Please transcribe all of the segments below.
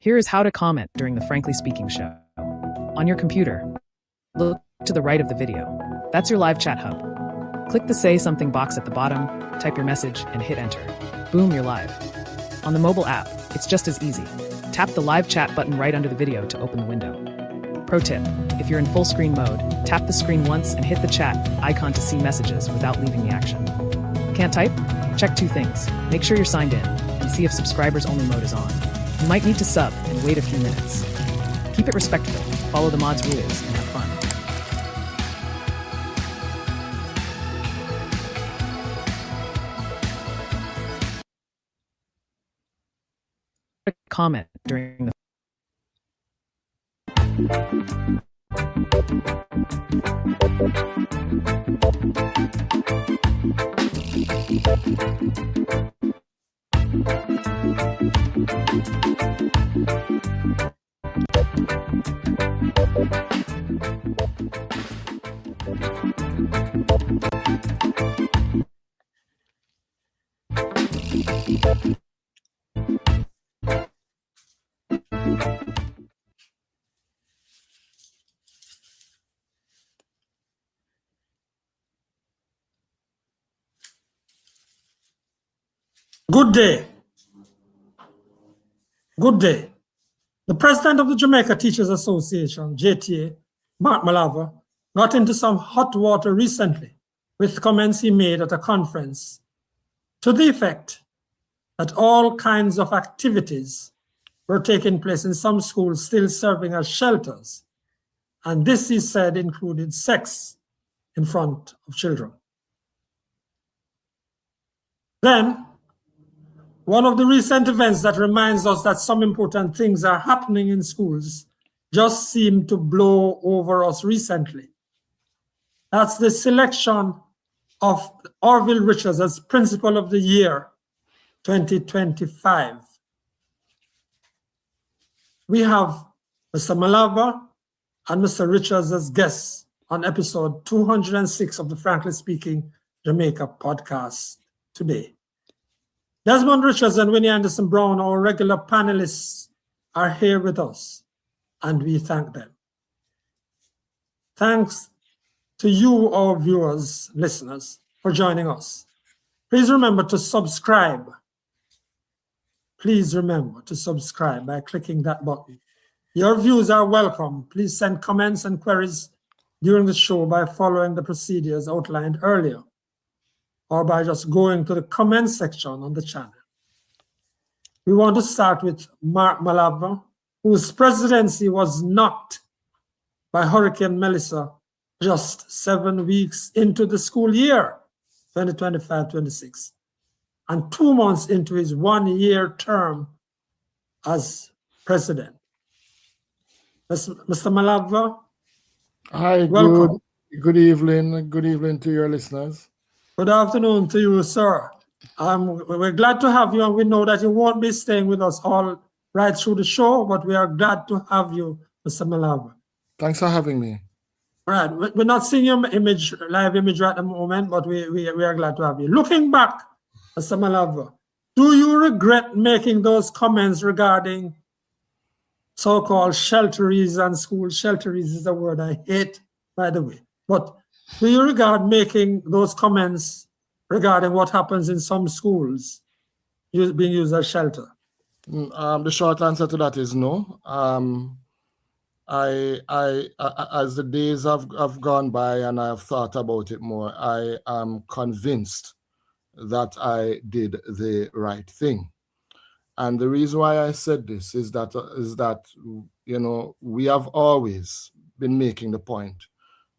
Here is how to comment during the Frankly Speaking show. On your computer, look to the right of the video. That's your live chat hub. Click the Say Something box at the bottom, type your message, and hit enter. Boom, you're live. On the mobile app, it's just as easy. Tap the live chat button right under the video to open the window. Pro tip, if you're in full screen mode, tap the screen once and hit the chat icon to see messages without leaving the action. Can't type? Check two things. Make sure you're signed in and see if subscribers only mode is on. You might need to sub and wait a few minutes. Keep it respectful, follow the mods' rules, and have fun. Comment during the Good day. Good day. The president of the Jamaica Teachers Association, JTA, Mark Malabver, got into some hot water recently with comments he made at a conference to the effect that all kinds of activities were taking place in some schools still serving as shelters. And this, he said, included sex in front of children. Then, one of the recent events that reminds us that some important things are happening in schools just seemed to blow over us recently. That's the selection of Orville Richards as Principal of the Year 2025. We have Mr. Malabver and Mr. Richards as guests on episode 206 of the Frankly Speaking Jamaica Podcast today. Desmond Richards and Winnie Anderson Brown, our regular panelists, are here with us, and we thank them. Thanks to you, our viewers, listeners, for joining us. Please remember to subscribe. Please remember to subscribe by clicking that button. Your views are welcome. Please send comments and queries during the show by following the procedures outlined earlier, or by just going to the comment section on the channel. We want to start with Mark Malabver, whose presidency was knocked by Hurricane Melissa just 7 weeks into the school year, 2025-26, and 2 months into his 1-year term as president. Mr. Malabver. Hi, welcome. Good evening. Good evening to your listeners. Good afternoon to you, sir. We're glad to have you, and we know that you won't be staying with us all right through the show, but we are glad to have you, Mr. Malabver. Thanks for having me. All right, we're not seeing your live image right at the moment, but we are glad to have you. Looking back, Mr. Malabver, do you regret making those comments regarding so-called shelteries and school? Shelteries is a word I hate, by the way, but do you regard making those comments regarding what happens in some schools being used as shelter? The short answer to that is no. As the days have gone by and I have thought about it more, I am convinced that I did the right thing. And the reason why I said this is that you know, we have always been making the point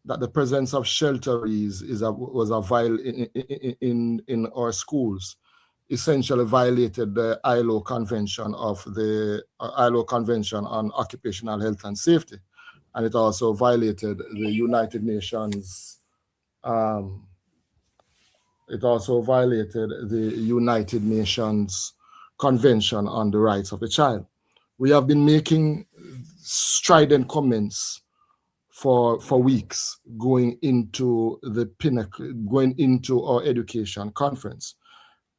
that the presence of shelteries in our schools essentially violated the ILO Convention on Occupational Health and Safety, and it also violated the United Nations. Convention on the Rights of the Child. We have been making strident comments for weeks going into our education conference.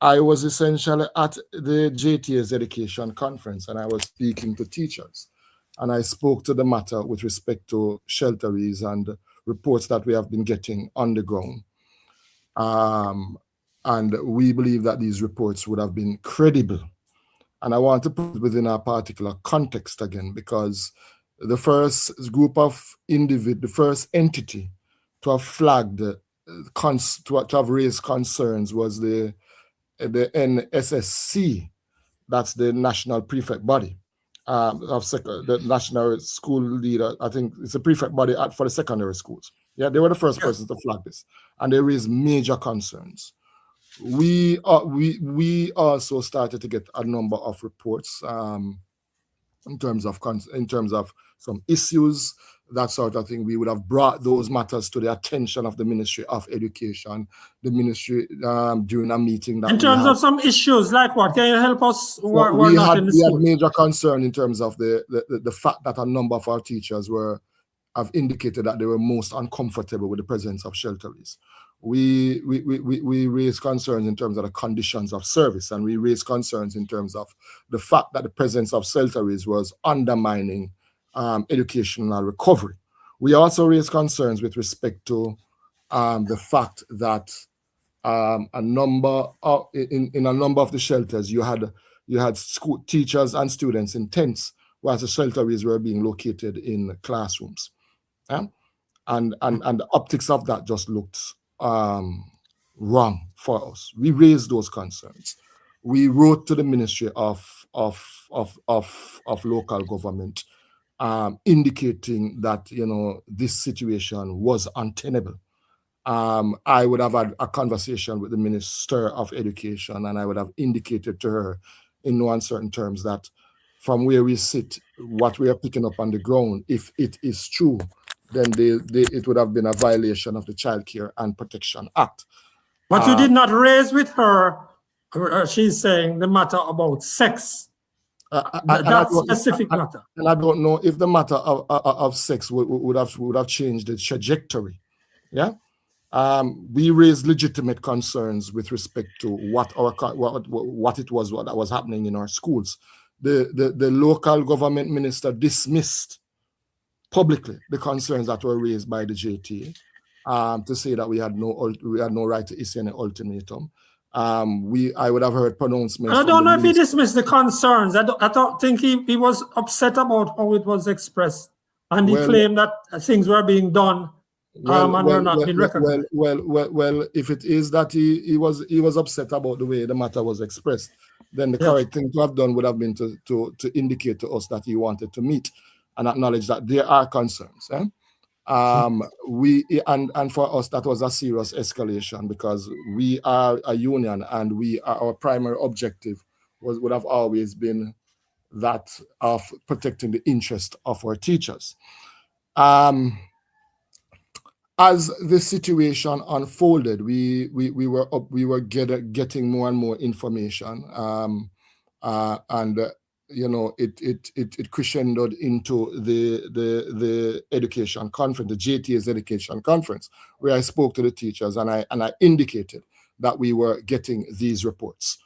I was essentially at the JTA's education conference, and I was speaking to teachers. And I spoke to the matter with respect to shelteries and reports that we have been getting on the ground. And we believe that these reports would have been credible. And I want to put it within a particular context again, because the first group of the first entity to have flagged, to have raised concerns was the NSSC, that's the national prefect body of the national school leader. I think it's a prefect body for the secondary schools. Yeah, they were the first person to flag this, and they raised major concerns. We also started to get a number of reports in terms of some issues, that sort of thing. We would have brought those matters to the attention of the Ministry of Education, the ministry, during a meeting that in terms of some issues, like what? Can you help us? We had major concern in terms of the fact that a number of our teachers have indicated that they were most uncomfortable with the presence of shelteries. We raised concerns in terms of the conditions of service, and we raised concerns in terms of the fact that the presence of shelteries was undermining educational recovery. We also raised concerns with respect to the fact that in a number of the shelters, you had school teachers and students in tents, whilst the shelteries were being located in classrooms. Yeah? And the optics of that just looked wrong for us. We raised those concerns. We wrote to the Ministry of Local Government, indicating that this situation was untenable. I would have had a conversation with the Minister of Education, and I would have indicated to her in no uncertain terms that from where we sit, what we are picking up on the ground, if it is true, then it would have been a violation of the Child Care and Protection Act. But you did not raise with her, she's saying, the matter about sex. That specific matter. And I don't know if the matter of sex would have changed the trajectory. Yeah. We raised legitimate concerns with respect to what it was that was happening in our schools. The local government minister dismissed publicly the concerns that were raised by the JTA, to say that we had no right to issue any ultimatum. I would have heard pronouncements. I don't know if he dismissed the concerns. I don't think he was upset about how it was expressed, and he claimed that things were being done and were not being recognized. Well, if it is that he was upset about the way the matter was expressed, then the correct thing to have done would have been to indicate to us that he wanted to meet and acknowledge that there are concerns. And for us that was a serious escalation, because we are a union, and our primary objective would have always been that of protecting the interest of our teachers. As the situation unfolded, we were getting more and more information, and it crescendoed into the education conference, the JTA's education conference, where I spoke to the teachers, and I indicated that we were getting these reports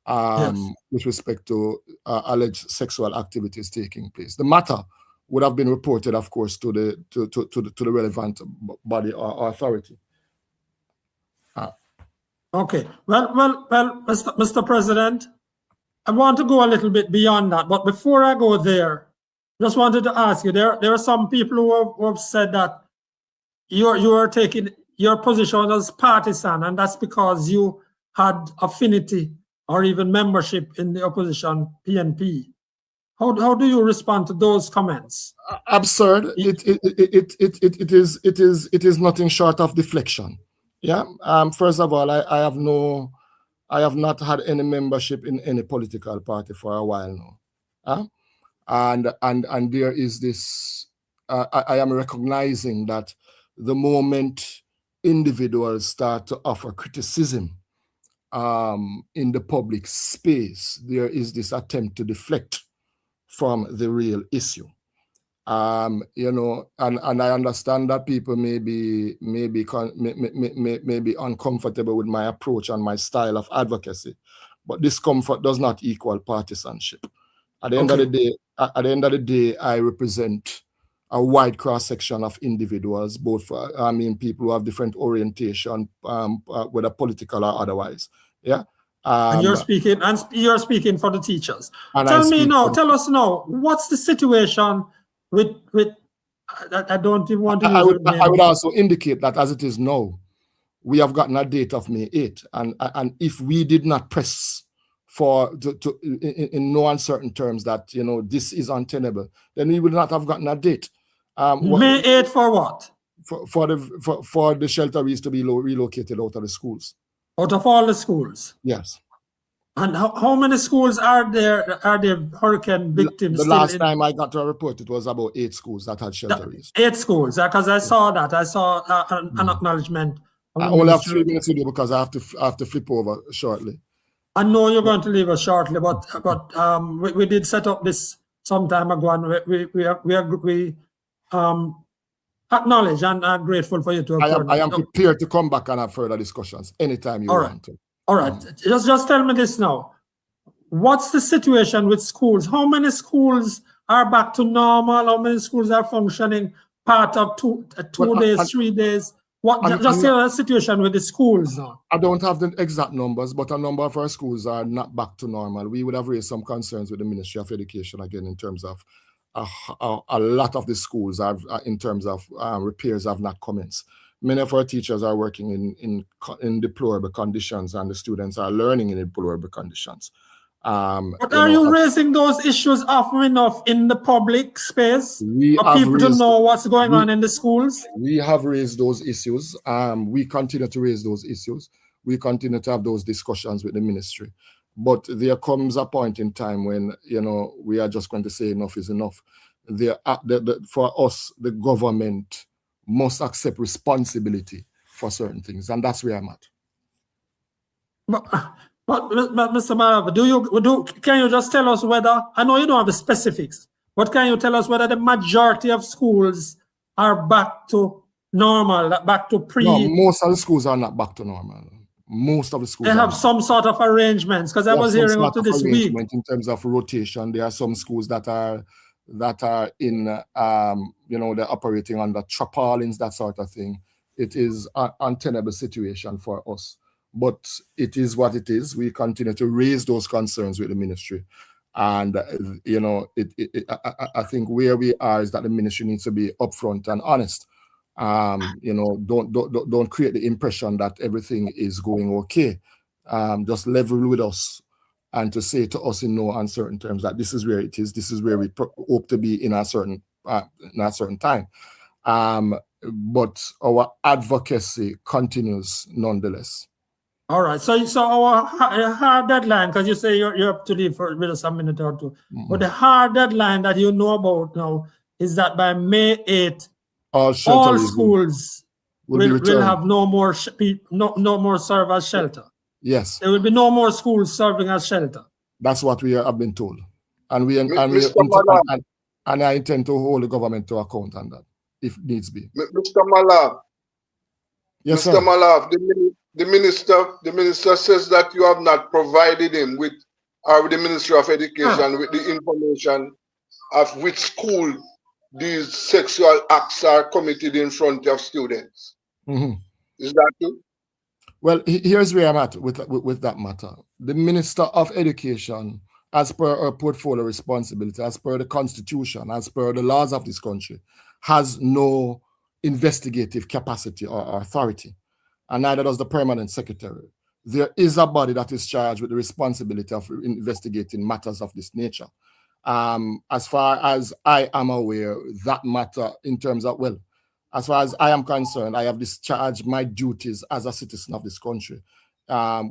with respect to alleged sexual activities taking place. The matter would have been reported, of course, to the relevant body or authority. Okay. Well, Mr. President, I want to go a little bit beyond that, but before I go there, just wanted to ask you, there are some people who have said that you are taking your position as partisan, and that's because you had affinity or even membership in the opposition PNP. How do you respond to those comments? Absurd. It is nothing short of deflection. Yeah. First of all, I have not had any membership in any political party for a while now. And there is this, I am recognizing that the moment individuals start to offer criticism in the public space, there is this attempt to deflect from the real issue. You know, and I understand that people may be uncomfortable with my approach and my style of advocacy, but discomfort does not equal partisanship. At the end of the day, I represent a wide cross section of individuals, both people who have different orientation, whether political or otherwise. Yeah. And you're speaking for the teachers. Tell us now, what's the situation with I don't even want to use it. I would also indicate that as it is now, we have gotten a date of May 8th, and if we did not press in no uncertain terms that, you know, this is untenable, then we would not have gotten a date. May 8th for what? For the shelteries to be relocated out of the schools. Out of all the schools? Yes. And how many schools are there hurricane victims? The last time I got a report, it was about 8 schools that had shelteries. 8 schools, because I saw that. I saw an acknowledgement. I only have 3 minutes to do because I have to flip over shortly. I know you're going to leave us shortly, but we did set up this some time ago, and we acknowledge and are grateful for you to have I am prepared to come back and have further discussions anytime you want to. All right. Just tell me this now. What's the situation with schools? How many schools are back to normal? How many schools are functioning part of 2 days, 3 days? Just tell us the situation with the schools now. I don't have the exact numbers, but a number of our schools are not back to normal. We would have raised some concerns with the Ministry of Education again in terms of a lot of the schools have, in terms of repairs, have not commenced. Many of our teachers are working in deplorable conditions, and the students are learning in deplorable conditions. But are you raising those issues often enough in the public space for people to know what's going on in the schools? We have raised those issues. We continue to raise those issues. We continue to have those discussions with the ministry. But there comes a point in time when, you know, we are just going to say enough is enough. For us, the government must accept responsibility for certain things, and that's where I'm at. But Mr. Malabver, can you just tell us whether, I know you don't have the specifics, but can you tell us whether the majority of schools are back to normal, back to pre? No, most of the schools are not back to normal. Most of the schools they have some sort of arrangements, because I was hearing up to this week. In terms of rotation, there are some schools that are in, you know, they're operating under tarpaulins, that sort of thing. It is an untenable situation for us, but it is what it is. We continue to raise those concerns with the ministry, and you know, I think where we are is that the ministry needs to be upfront and honest. You know, don't create the impression that everything is going okay. Just level with us, and to say to us in no uncertain terms that this is where it is, this is where we hope to be in a certain time. But our advocacy continues nonetheless. All right. So our hard deadline, because you say you're up to leave for with a minute or two, but the hard deadline that you know about now is that by May 8th, all schools will have no more serve as shelter. Yes. There will be no more schools serving as shelter. That's what we have been told. And I intend to hold the government to account on that, if needs be. Mr. Malabver. Yes, Mr. Malabver, the minister says that you have not provided him with, or with the Ministry of Education, with the information of which school these sexual acts are committed in front of students. Mm-hmm. Is that true? Well, here's where I'm at with that matter. The Minister of Education, as per her portfolio responsibility, as per the Constitution, as per the laws of this country, has no investigative capacity or authority, and neither does the Permanent Secretary. There is a body that is charged with the responsibility of investigating matters of this nature. As far as I am aware, that matter in terms of, well, as far as I am concerned, I have discharged my duties as a citizen of this country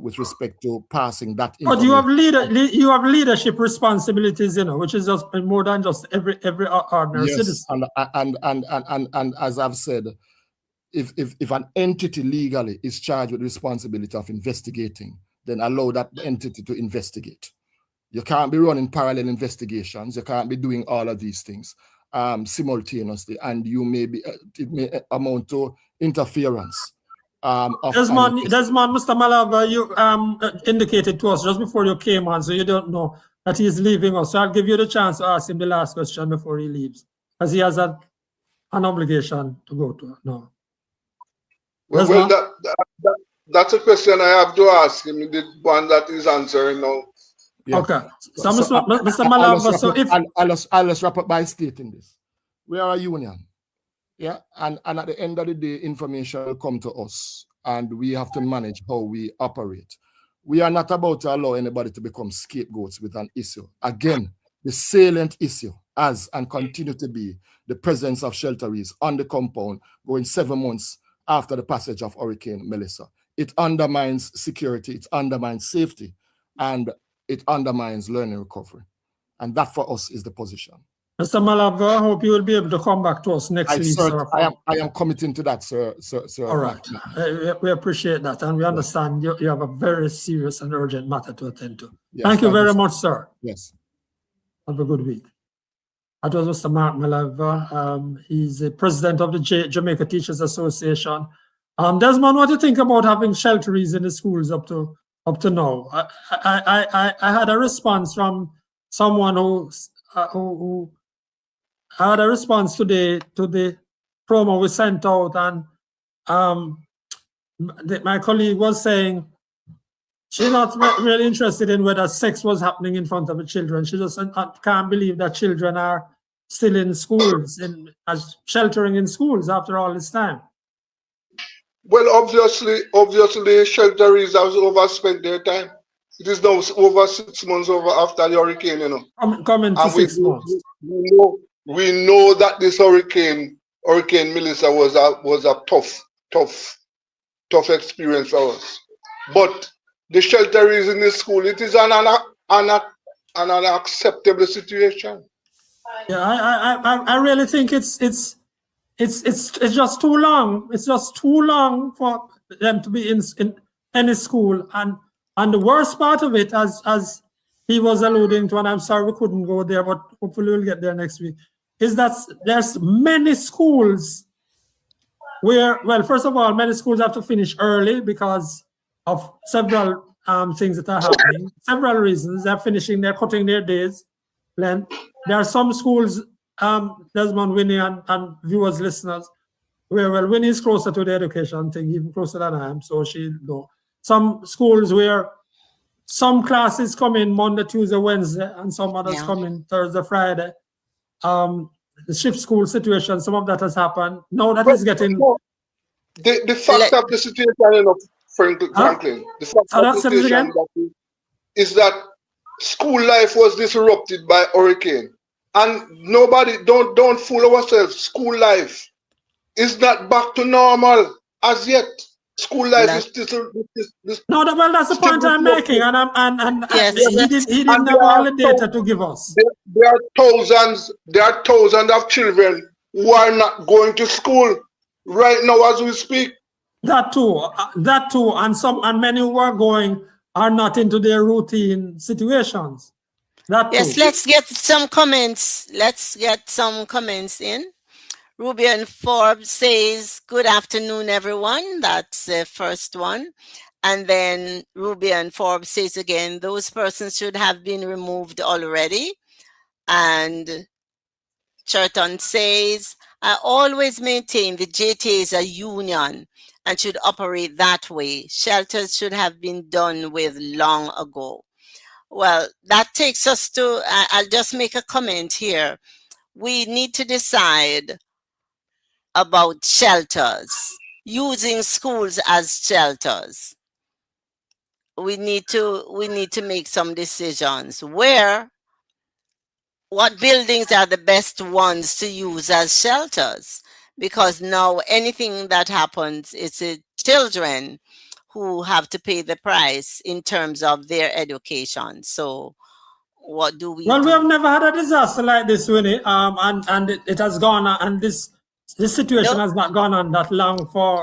with respect to passing that information. But you have leadership responsibilities, you know, which is just more than just every ordinary citizen. And as I've said, if an entity legally is charged with the responsibility of investigating, then allow that entity to investigate. You can't be running parallel investigations. You can't be doing all of these things. simultaneously, and you may be it may amount to interference. Desmond, Mr. Malabver, you indicated to us just before you came on, so you don't know that he's leaving us. So I'll give you the chance to ask him the last question before he leaves, because he has an obligation to go to. No. Well, that's a question I have to ask him, the one that he's answering now. Yeah. Okay. So Mr. Malabver, so if I'll just wrap up by stating this. We are a union. Yeah, and at the end of the day, information will come to us, and we have to manage how we operate. We are not about to allow anybody to become scapegoats with an issue. Again, the salient issue has and continue to be the presence of shelteries on the compound going 7 months after the passage of Hurricane Melissa. It undermines security, it undermines safety, and it undermines learning recovery. And that for us is the position. Mr. Malabver, I hope you will be able to come back to us next week, sir. I am committing to that, sir. All right. We appreciate that, and we understand you have a very serious and urgent matter to attend to. Yes, thank you very much, sir. Yes. Have a good week. That was Mr. Mark Malabver. He's the president of the Jamaica Teachers Association. Desmond, what do you think about having shelteries in the schools up to now? I had a response from someone who had a response today to the promo we sent out, and my colleague was saying she's not really interested in whether sex was happening in front of the children. She just can't believe that children are still in schools, as sheltering in schools after all this time. Well, obviously, shelteries have overspent their time. It is now over 6 months after the hurricane, you know. Coming to 6 months. We know that this Hurricane Melissa was a tough experience for us. But the shelteries in the school, it is an unacceptable situation. Yeah, I really think it's just too long. It's just too long for them to be in any school. And the worst part of it, as he was alluding to, and I'm sorry we couldn't go there, but hopefully we'll get there next week, is that there's many schools where, well, first of all, many schools have to finish early because of several things that are happening. Several reasons. They're cutting their days. Then there are some schools, Desmond, Winnie, and viewers, listeners, where, well, Winnie is closer to the education thing, even closer than I am, so she'll know. Some schools where some classes come in Monday, Tuesday, Wednesday, and some others come in Thursday, Friday. The shift school situation, some of that has happened. Now that is getting... The fact of the situation, you know, Franklin, the fact of the situation is that school life was disrupted by hurricane. And nobody, don't fool ourselves, school life is not back to normal as yet. School life is still... No, well, that's the point I'm making, he didn't have all the data to give us. There are thousands of children who are not going to school right now as we speak. That too, and many who are going are not into their routine situations. Yes, let's get some comments. In. Rubian Forbes says, good afternoon, everyone. That's the first one. And then Rubian Forbes says again, those persons should have been removed already. And Churton says, I always maintain the JTA is a union and should operate that way. Shelters should have been done with long ago. Well, that takes us to, I'll just make a comment here. We need to decide about shelters, using schools as shelters. We need to make some decisions. What buildings are the best ones to use as shelters? Because now anything that happens, it's the children who have to pay the price in terms of their education. So what do we do? We have never had a disaster like this, Winnie, and it has gone on, and this situation has not gone on that long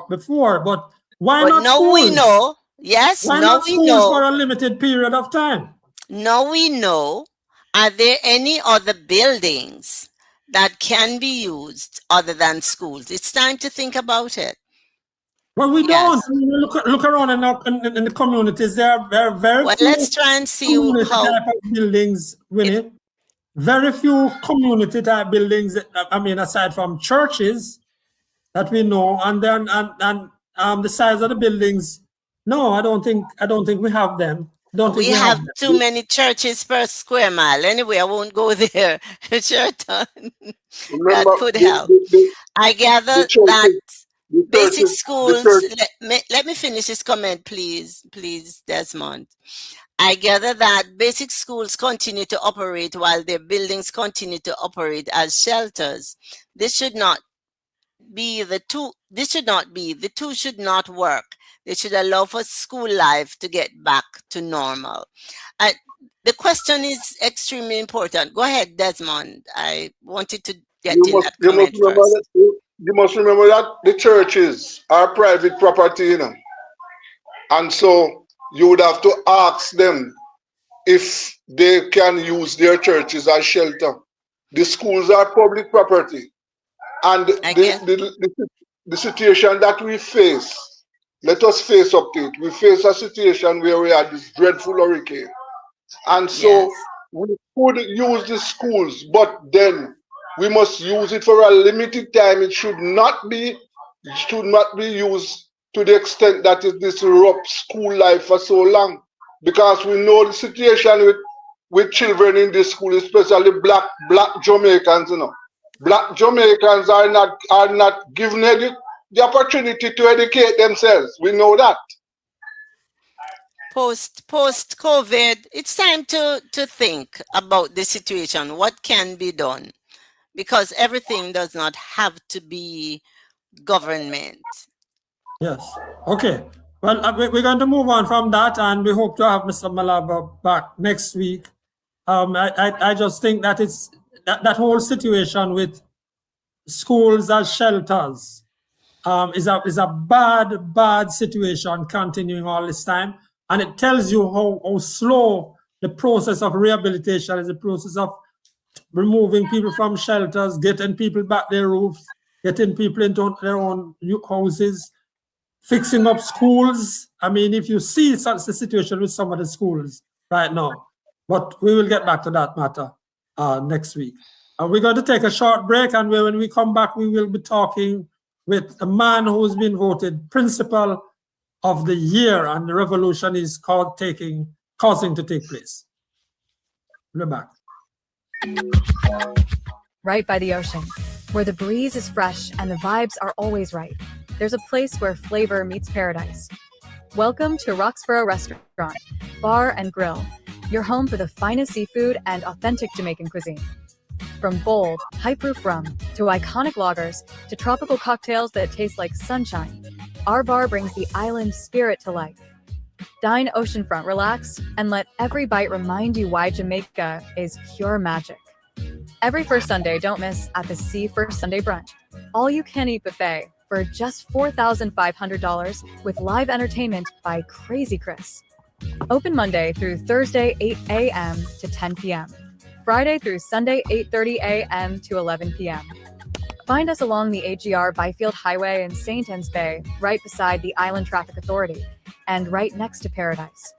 before, but why not now schools? We know, yes, why now not we schools know. For a limited period of time? Now we know, are there any other buildings that can be used other than schools? It's time to think about it. Well, we Yes. don't. I mean, look around in the communities. There are very Well, few let's try and see community how. type of buildings, Winnie. Very few community type buildings. I mean, aside from churches that we know, and then the size of the buildings. No, I don't think we have them. We have too many churches per square mile. Anyway, I won't go there. That could help. I gather that basic schools. Let me finish this comment, please, Desmond. I gather that basic schools continue to operate while their buildings continue to operate as shelters. This should not be the two. The two should not work. They should allow for school life to get back to normal. The question is extremely important. Go ahead, Desmond. I wanted to get in that comment first. You must remember that the churches are private property, you know. And so you would have to ask them if they can use their churches as shelter. The schools are public property. And the situation that we face, let us face up to it. We face a situation where we had this dreadful hurricane. And so we could use the schools, but then we must use it for a limited time. It should not be used to the extent that it disrupts school life for so long. Because we know the situation with children in this school, especially black Jamaicans, you know. Black Jamaicans are not given the opportunity to educate themselves. We know that. Post COVID, it's time to think about the situation. What can be done? Because everything does not have to be government. Yes. Okay. Well, we're going to move on from that, and we hope to have Mr. Malabver back next week. I just think that it's that whole situation with schools as shelters is a bad situation continuing all this time, and it tells you how slow the process of rehabilitation is. The process of removing people from shelters, getting people back their roofs, getting people into their own houses, fixing up schools. I mean, if you see such a situation with some of the schools right now, but we will get back to that matter next week. We're going to take a short break, and when we come back, we will be talking with a man who's been voted Principal of the Year, and the revolution is causing to take place. We're back. Right by the ocean, where the breeze is fresh and the vibes are always right, there's a place where flavor meets paradise. Welcome to Roxborough Restaurant, Bar and Grill, your home for the finest seafood and authentic Jamaican cuisine. From bold, high-proof rum, to iconic lagers, to tropical cocktails that taste like sunshine, our bar brings the island spirit to life. Dine oceanfront, relax, and let every bite remind you why Jamaica is pure magic. Every first Sunday, don't miss at the Sea First Sunday Brunch. All-you-can-eat buffet for just $4,500 with live entertainment by Crazy Chris. Open Monday through Thursday, 8 a.m. to 10 p.m. Friday through Sunday, 8:30 a.m. to 11 p.m. Find us along the AGR Byfield Highway in St. Anne's Bay, right beside the Island Traffic Authority, and right next to Paradise.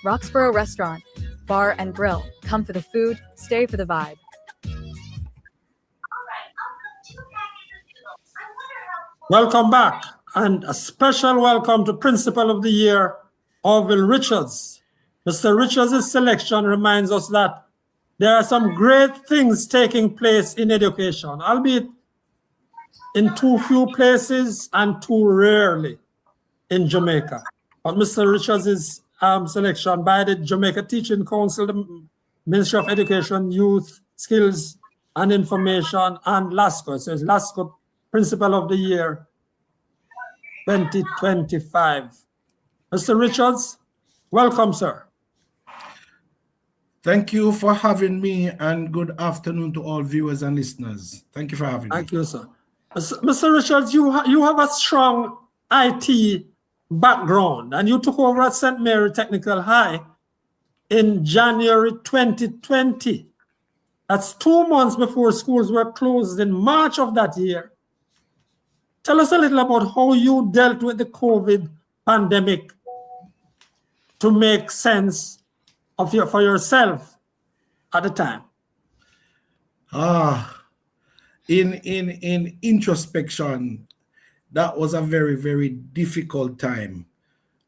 Roxborough Restaurant, Bar and Grill. Come for the food, stay for the vibe. Welcome back, and a special welcome to Principal of the Year, Orville Richards. Mr. Richards' selection reminds us that there are some great things taking place in education, albeit in too few places and too rarely in Jamaica. But Mr. Richards' selection by the Jamaica Teaching Council, the Ministry of Education, Youth, Skills and Information, and LASCO. It says LASCO Principal of the Year 2025. Mr. Richards, welcome, sir. Thank you for having me, and good afternoon to all viewers and listeners. Thank you for having me. Thank you, sir. Mr. Richards, you have a strong IT background, and you took over at St. Mary Technical High in January 2020. That's 2 months before schools were closed in March of that year. Tell us a little about how you dealt with the COVID pandemic to make sense of for yourself at the time. In introspection, that was a very, very difficult time.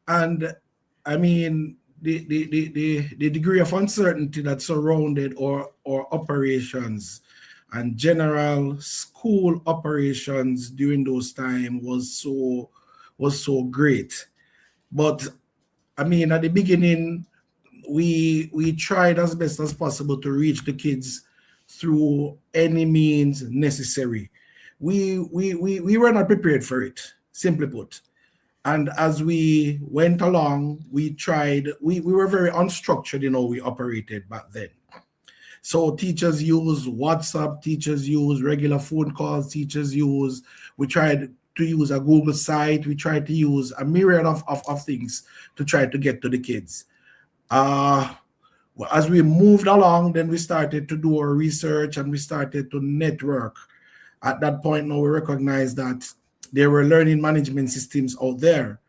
And I mean, the degree of uncertainty that surrounded our operations and general school operations during those times was so great. But I mean, at the beginning, we tried as best as possible to reach the kids through any means necessary. We were not prepared for it, simply put. And as we went along, we were very unstructured in how we operated back then. So teachers use WhatsApp, teachers use regular phone calls, we tried to use a Google site, we tried to use a myriad of things to try to get to the kids. As we moved along, then we started to do our research and we started to network. At that point, now we recognized that there were learning management systems out there.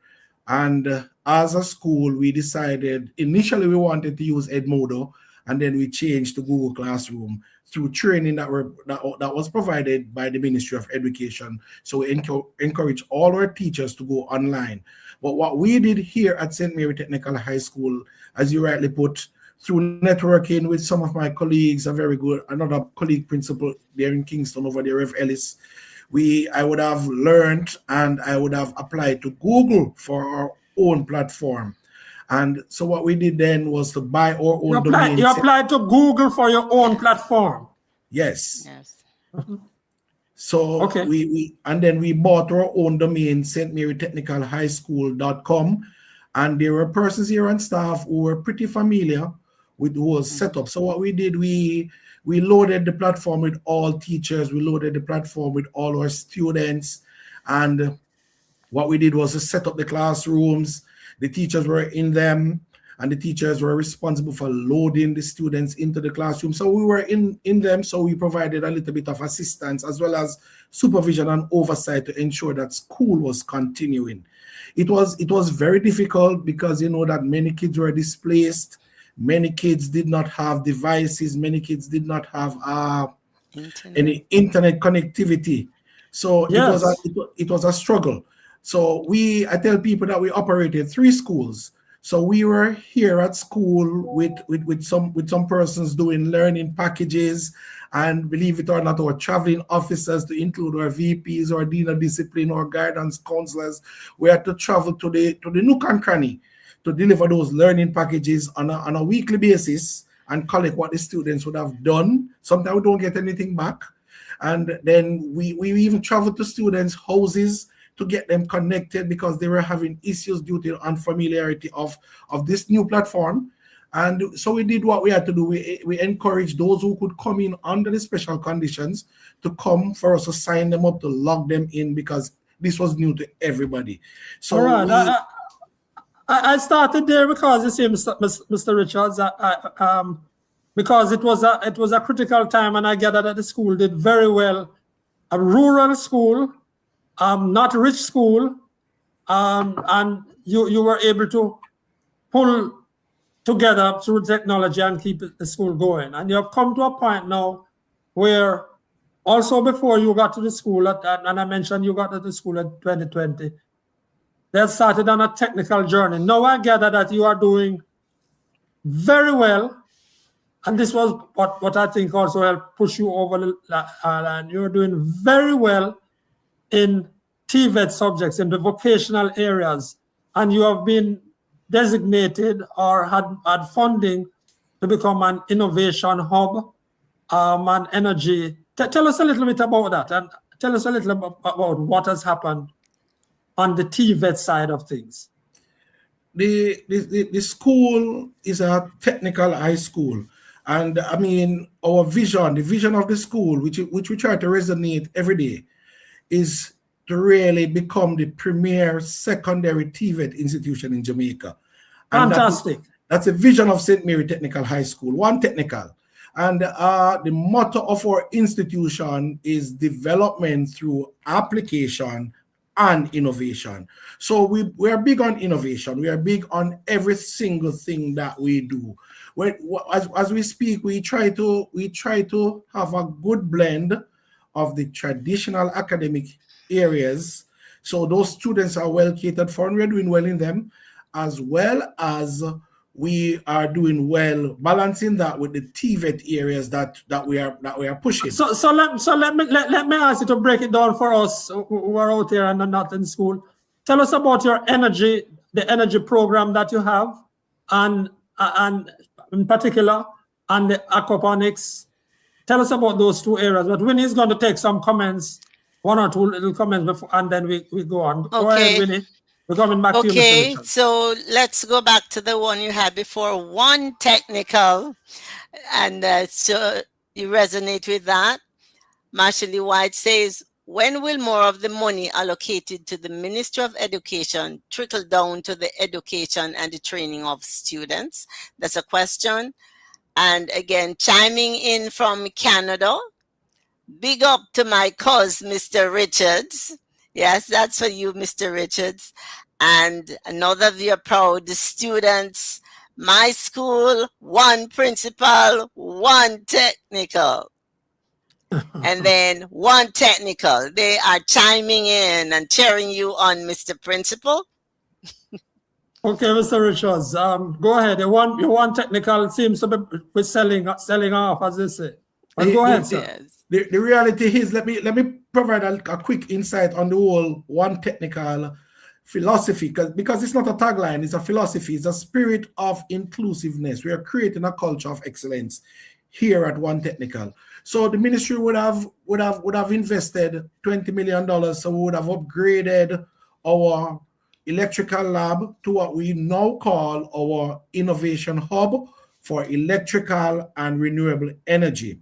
And as a school, we decided, initially we wanted to use Edmodo, and then we changed to Google Classroom through training that was provided by the Ministry of Education. So we encourage all our teachers to go online. But what we did here at St. Mary Technical High School, as you rightly put, through networking with some of my colleagues, another colleague principal there in Kingston over there, Rev. Ellis, I would have learned and I would have applied to Google for our own platform. And so what we did then was to buy our own domain. You applied to Google for your own platform? Yes. So okay. we bought our own domain, stmarytechnicalhighschool.com, and there were persons here on staff who were pretty familiar with who was set up. So what we did, we loaded the platform with all teachers, we loaded the platform with all our students, and what we did was to set up the classrooms. The teachers were in them, and the teachers were responsible for loading the students into the classroom. So we were in them, so we provided a little bit of assistance as well as supervision and oversight to ensure that school was continuing. It was very difficult because you know that many kids were displaced, many kids did not have devices, many kids did not have any internet connectivity. So yes. it was a struggle. So I tell people that we operated 3 schools. So we were here at school with some persons doing learning packages, and believe it or not, our traveling officers, to include our VPs, our dean of discipline, our guidance counselors, we had to travel to the nook and cranny to deliver those learning packages on a weekly basis and collect what the students would have done. Sometimes we don't get anything back. And then we even traveled to students' houses to get them connected because they were having issues due to unfamiliarity of this new platform. And so we did what we had to do. We encouraged those who could come in under the special conditions to come for us to sign them up, to log them in, because this was new to everybody. So all right. I started there because you see, Mr. Richards, because it was a critical time, and I gathered that the school did very well. A rural school, not a rich school, and you were able to pull together through technology and keep the school going. And you have come to a point now where also before you got to the school, and I mentioned you got to the school in 2020, they started on a technical journey. Now I gather that you are doing very well, and this was what I think also helped push you over the line. You're doing very well in TVET subjects, in the vocational areas, and you have been designated or had funding to become an innovation hub and energy. Tell us a little bit about that, and tell us a little about what has happened on the TVET side of things. The school is a technical high school, and I mean our vision, the vision of the school, which we try to resonate every day, is to really become the premier secondary TVET institution in Jamaica. And fantastic. That's a vision of St. Mary Technical High School, one technical. And the motto of our institution is development through application and innovation. So we are big on innovation. We are big on every single thing that we do. As we speak, we try to have a good blend of the traditional academic areas. So those students are well catered for, and we're doing well in them, as well as we are doing well balancing that with the TVET areas that we are pushing. So let me ask you to break it down for us who are out here and are not in school. Tell us about your energy, the energy program that you have, and in particular, and the aquaponics. Tell us about those two areas. But Winnie is going to take some comments, one or two little comments before, and then we go on. Go ahead, Winnie. We're coming back to you, Mr. Okay, Richards. so let's go back to the one you had before, one technical, and so you resonate with that. Marshall White says, when will more of the money allocated to the Ministry of Education trickle down to the education and the training of students? That's a question. And again, chiming in from Canada, big up to my cousin, Mr. Richards. Yes, that's for you, Mr. Richards. And another of your proud students, my school, one principal, one technical. And then one technical. They are chiming in and cheering you on, Mr. Principal. Okay, Mr. Richards, go ahead. Your one technical seems to be selling off, as they say. But go ahead, sir. Yes. The reality is, let me provide a quick insight on the whole one technical philosophy, because it's not a tagline, it's a philosophy, it's a spirit of inclusiveness. We are creating a culture of excellence here at One Technical. So the ministry would have invested $20 million, so we would have upgraded our electrical lab to what we now call our innovation hub for electrical and renewable energy.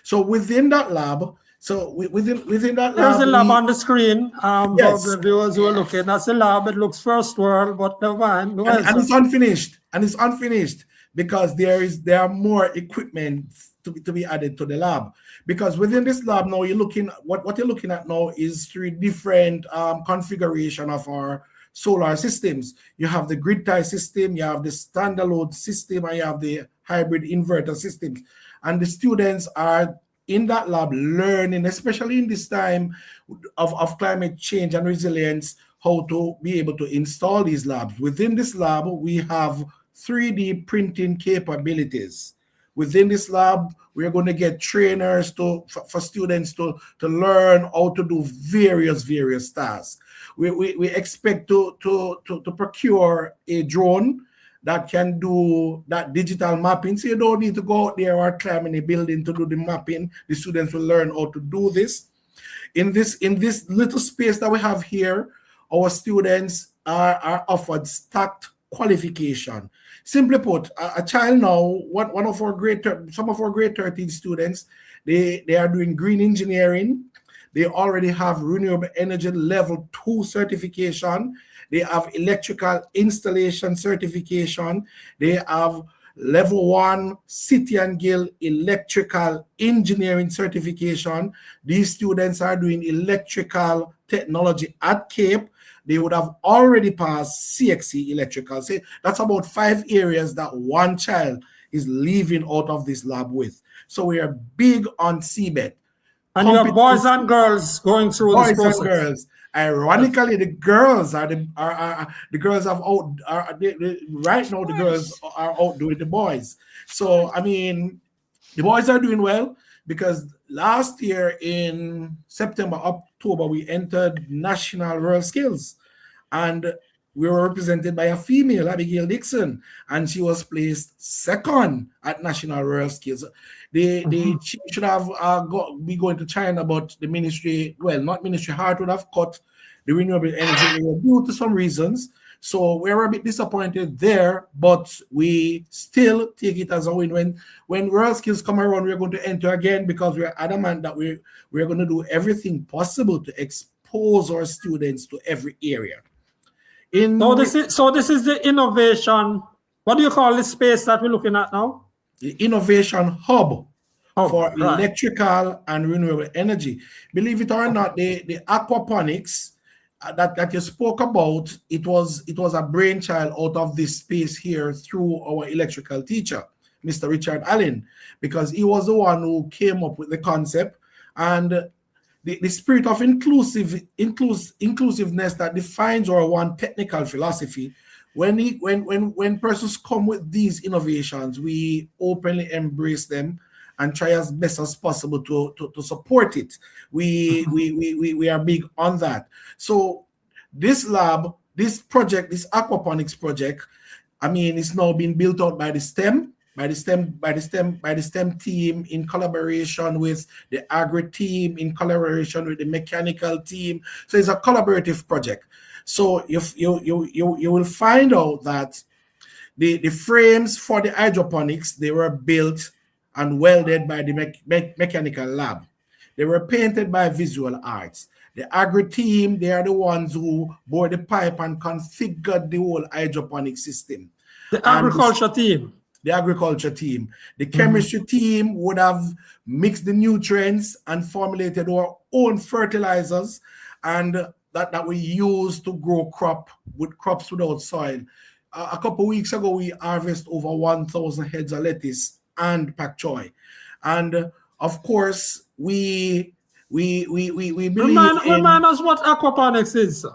So within that lab, within that lab, there's a lab on the screen. Yes. For the viewers who are looking, that's a lab. It looks first world, but never mind. And it's unfinished. And it's unfinished because there are more equipment to be added to the lab. Because within this lab now, you're looking what you're looking at now is 3 different configuration of our solar systems. You have the grid tie system, you have the standalone system, and you have the hybrid inverter systems. And the students are in that lab learning, especially in this time of climate change and resilience, how to be able to install these labs. Within this lab, we have 3D printing capabilities. Within this lab, we're going to get trainers for students to learn how to do various tasks. We expect to procure a drone that can do that digital mapping. So you don't need to go out there or climb in a building to do the mapping. The students will learn how to do this. In this little space that we have here, our students are offered stacked qualification. Simply put, a child now, some of our grade 13 students, they are doing green engineering. They already have renewable energy level 2 certification. They have electrical installation certification. They have level 1 City and Guild electrical engineering certification. These students are doing electrical technology at Cape. They would have already passed CXC electrical. So that's about 5 areas that one child is leaving out of this lab with. So we are big on CBET. And you have boys and girls going through this process. Boys and girls. Ironically, the girls are the girls have out right now. The girls are outdoing the boys. So I mean, the boys are doing well because last year in September, October, we entered National Rural Skills, and we were represented by a female, Abigail Dixon, and she was placed second at National Rural Skills. She should have be going to China, but the ministry, well, not ministry, Heart would have cut the renewable energy area due to some reasons. So we're a bit disappointed there, but we still take it as a win. When Rural Skills come around, we're going to enter again because we're adamant that we're going to do everything possible to expose our students to every area. This is the innovation. What do you call this space that we're looking at now? The innovation hub. for right. electrical and renewable energy. Believe it or not, the aquaponics that you spoke about, it was a brainchild out of this space here through our electrical teacher, Mr. Richard Allen, because he was the one who came up with the concept, and the spirit of inclusiveness that defines our one technical philosophy. When persons come with these innovations, we openly embrace them and try as best as possible to support it. We are big on that. So this lab, this project, this aquaponics project, I mean, it's now being built out by the STEM team in collaboration with the agri team, in collaboration with the mechanical team. So it's a collaborative project. So you will find out that the frames for the hydroponics, they were built and welded by the mechanical lab. They were painted by visual arts. The agri team, they are the ones who bore the pipe and configured the whole hydroponic system. The agriculture team. The agriculture team. The chemistry team would have mixed the nutrients and formulated our own fertilizers, and that we use to grow crops without soil. A couple of weeks ago, we harvested over 1,000 heads of lettuce and pak choi. And of course, we believe Remind us what aquaponics is, sir.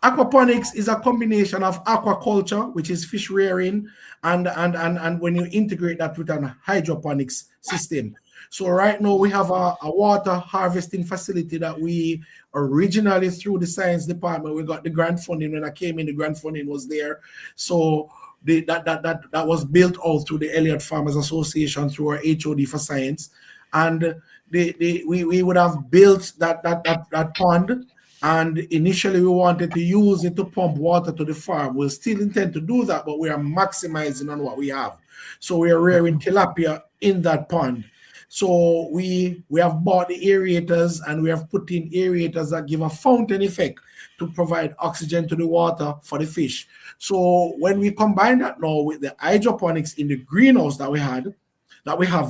Aquaponics is a combination of aquaculture, which is fish rearing, and when you integrate that with an hydroponics system. So right now we have a water harvesting facility that we originally, through the science department, we got the grant funding. When I came in, the grant funding was there. So that was built out through the Elliott Farmers Association through our HOD for science. And we would have built that pond. And initially we wanted to use it to pump water to the farm. We'll still intend to do that, but we are maximizing on what we have. So we are rearing tilapia in that pond. So we have bought the aerators, and we have put in aerators that give a fountain effect to provide oxygen to the water for the fish. So when we combine that now with the hydroponics in the greenhouse that we have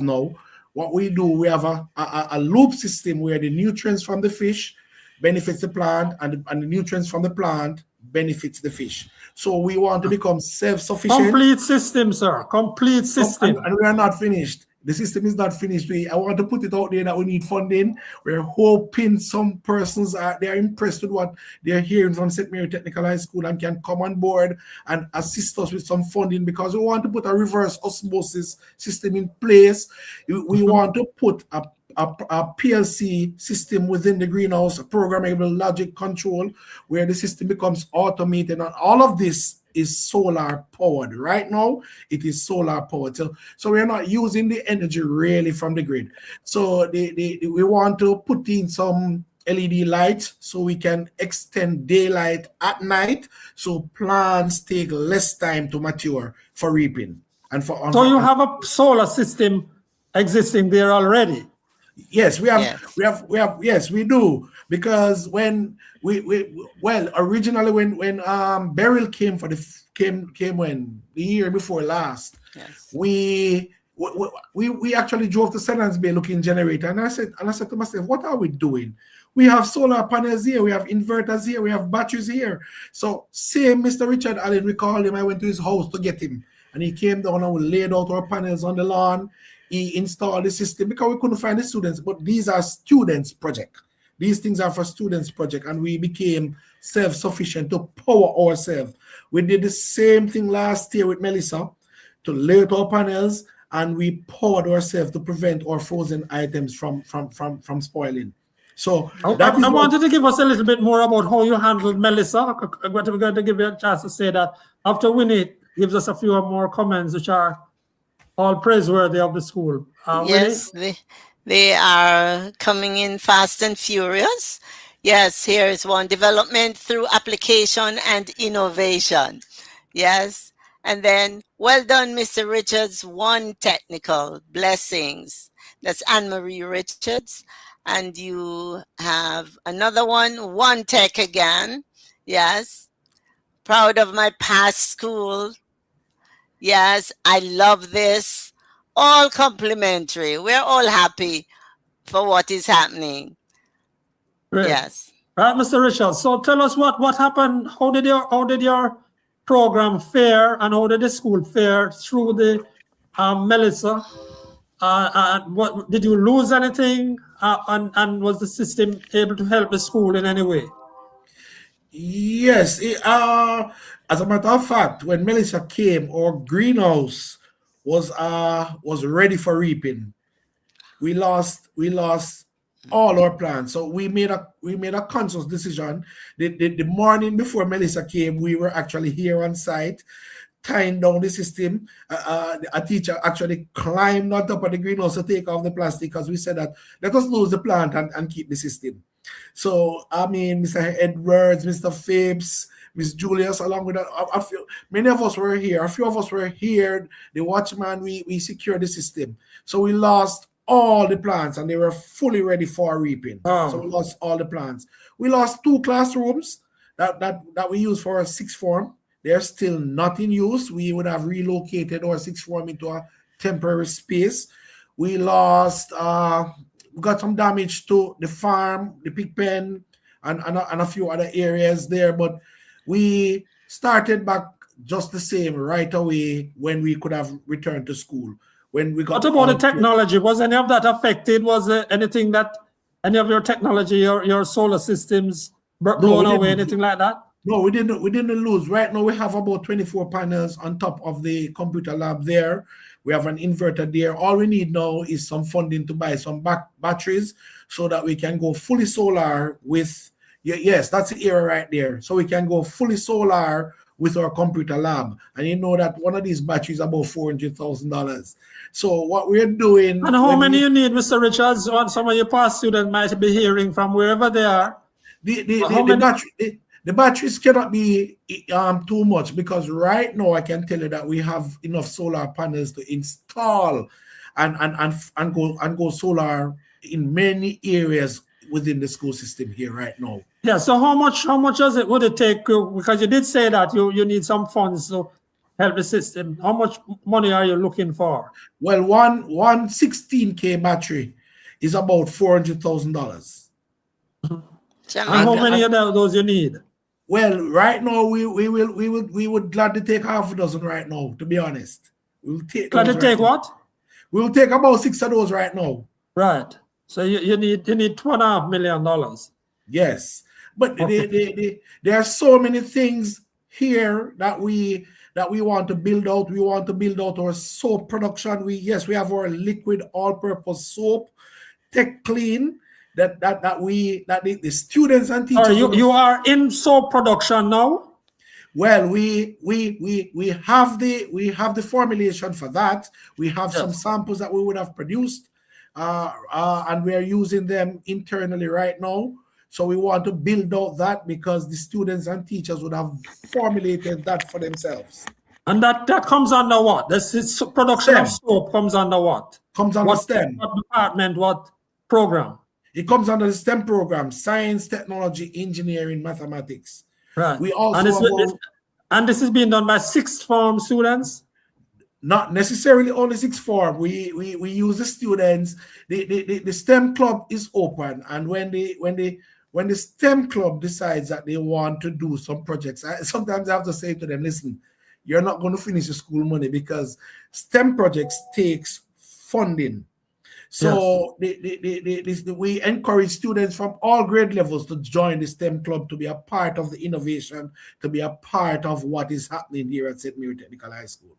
now, what we do, we have a loop system where the nutrients from the fish benefits the plant, and the nutrients from the plant benefits the fish. So we want to become self-sufficient. Complete system, sir. Complete system. And we are not finished. The system is not finished. I want to put it out there that we need funding. We're hoping some persons are impressed with what they're hearing from St. Mary Technical High School and can come on board and assist us with some funding, because we want to put a reverse osmosis system in place. We want to put a PLC system within the greenhouse, a programmable logic control, where the system becomes automated, and all of this is solar powered. Right now, it is solar powered. So we're not using the energy really from the grid. So we want to put in some LED lights so we can extend daylight at night, so plants take less time to mature for reaping. So you have a solar system existing there already? Yes, we have. Yes, we do, because when originally when Beryl came when the year before last, yes. we actually drove to Senance Bay looking generator, and I said to myself, what are we doing? We have solar panels here, we have inverters here, we have batteries here. So same Mr. Richard Allen, we called him. I went to his house to get him, and he came down and we laid out our panels on the lawn. He installed the system because we couldn't find the students, but these are students' project. These things are for students' project, and we became self-sufficient to power ourselves. We did the same thing last year with Melissa to lay out our panels, and we powered ourselves to prevent our frozen items from spoiling. So I wanted to give us a little bit more about how you handled Melissa. We're going to give you a chance to say that after Winnie gives us a few more comments, which are all praiseworthy of the school. Yes, they are coming in fast and furious. Yes, here is one: development through application and innovation. Yes. And then, well done, Mr. Richards. One technical. Blessings. That's Anne-Marie Richards. And you have another one tech again. Yes. Proud of my past school. Yes, I love this. all complimentary. We're all happy for what is happening. Great. Yes. Right, Mr. Richards. So tell us what happened. How did your program fare, and how did the school fare through the Melissa? What did you lose anything? And was the system able to help the school in any way? Yes. As a matter of fact, when Melissa came, our greenhouse was ready for reaping. We lost all our plans. So we made a conscious decision. The morning before Melissa came, we were actually here on site, tying down the system. A teacher actually climbed on top of the greenhouse to take off the plastic, because we said that let us lose the plant and keep the system. So I mean, Mr. Edwards, Mr. Phipps, Miss Julius, along with that, many of us were here. A few of us were here. The watchman, we secured the system. So we lost all the plants, and they were fully ready for reaping. So we lost all the plants. We lost 2 classrooms that we used for our 6th form. They're still not in use. We would have relocated our 6th form into a temporary space. We lost, we got some damage to the farm, the pig pen, and a few other areas there. But we started back just the same right away when we could have returned to school. When we got. What about the technology? Was any of that affected? Was there anything that any of your technology, your solar systems blown away, anything like that? No, we didn't lose. Right now we have about 24 panels on top of the computer lab there. We have an inverter there. All we need now is some funding to buy some batteries so that we can go fully solar with, yes, that's the area right there. So we can go fully solar with our computer lab. And you know that one of these batteries is about $400,000. So what we're doing... And how many you need, Mr. Richards? Some of your past students might be hearing from wherever they are. The batteries cannot be too much, because right now I can tell you that we have enough solar panels to install and go solar in many areas within the school system here right now. Yeah. So how much would it take? Because you did say that you need some funds to help the system. How much money are you looking for? Well, one 16K battery is about $400,000. And how many of those you need? Well, right now we would gladly take half a dozen right now, to be honest. We'll take what? We'll take about 6 of those right now. Right. So you need $2.5 million. Yes. But there are so many things here that we want to build out. We want to build out our soap production. We have our liquid all-purpose soap, Tech Clean, that the students and teachers. You are in soap production now? Well, we have the formulation for that. We have some samples that we would have produced, and we are using them internally right now. So we want to build out that, because the students and teachers would have formulated that for themselves. And that comes under what? This production of soap comes under what? Comes under STEM. What department? What program? It comes under the STEM program: science, technology, engineering, mathematics. Right. We also and this is being done by 6th form students. Not necessarily only 6th form. We use the students. The STEM club is open, and when the STEM club decides that they want to do some projects, sometimes I have to say to them, listen, you're not going to finish your school money, because STEM projects takes funding. So we encourage students from all grade levels to join the STEM club, to be a part of the innovation, to be a part of what is happening here at St. Mary Technical High School.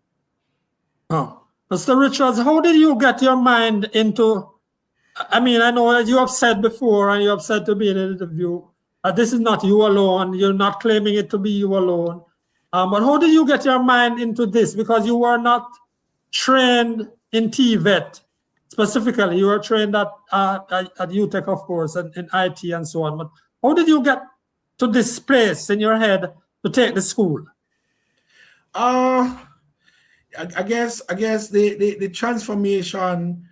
Oh, Mr. Richards, how did you get your mind into, I mean, I know as you have said before, and you have said to me in an interview, this is not you alone. You're not claiming it to be you alone. But how did you get your mind into this? Because you were not trained in TVET specifically. You were trained at UTech, of course, and in IT and so on. But how did you get to this place in your head to take the school? I guess the transformation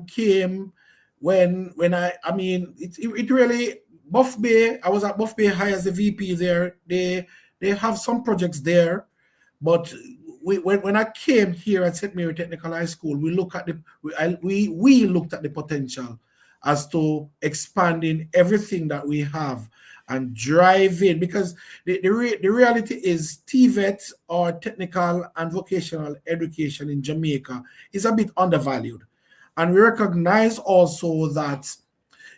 came when I mean it really, Buff Bay. I was at Buff Bay High as the VP there. They have some projects there, but when I came here at St. Mary Technical High School, we looked at the potential as to expanding everything that we have and driving, because the reality is TVET, or technical and vocational education in Jamaica, is a bit undervalued. And we recognize also that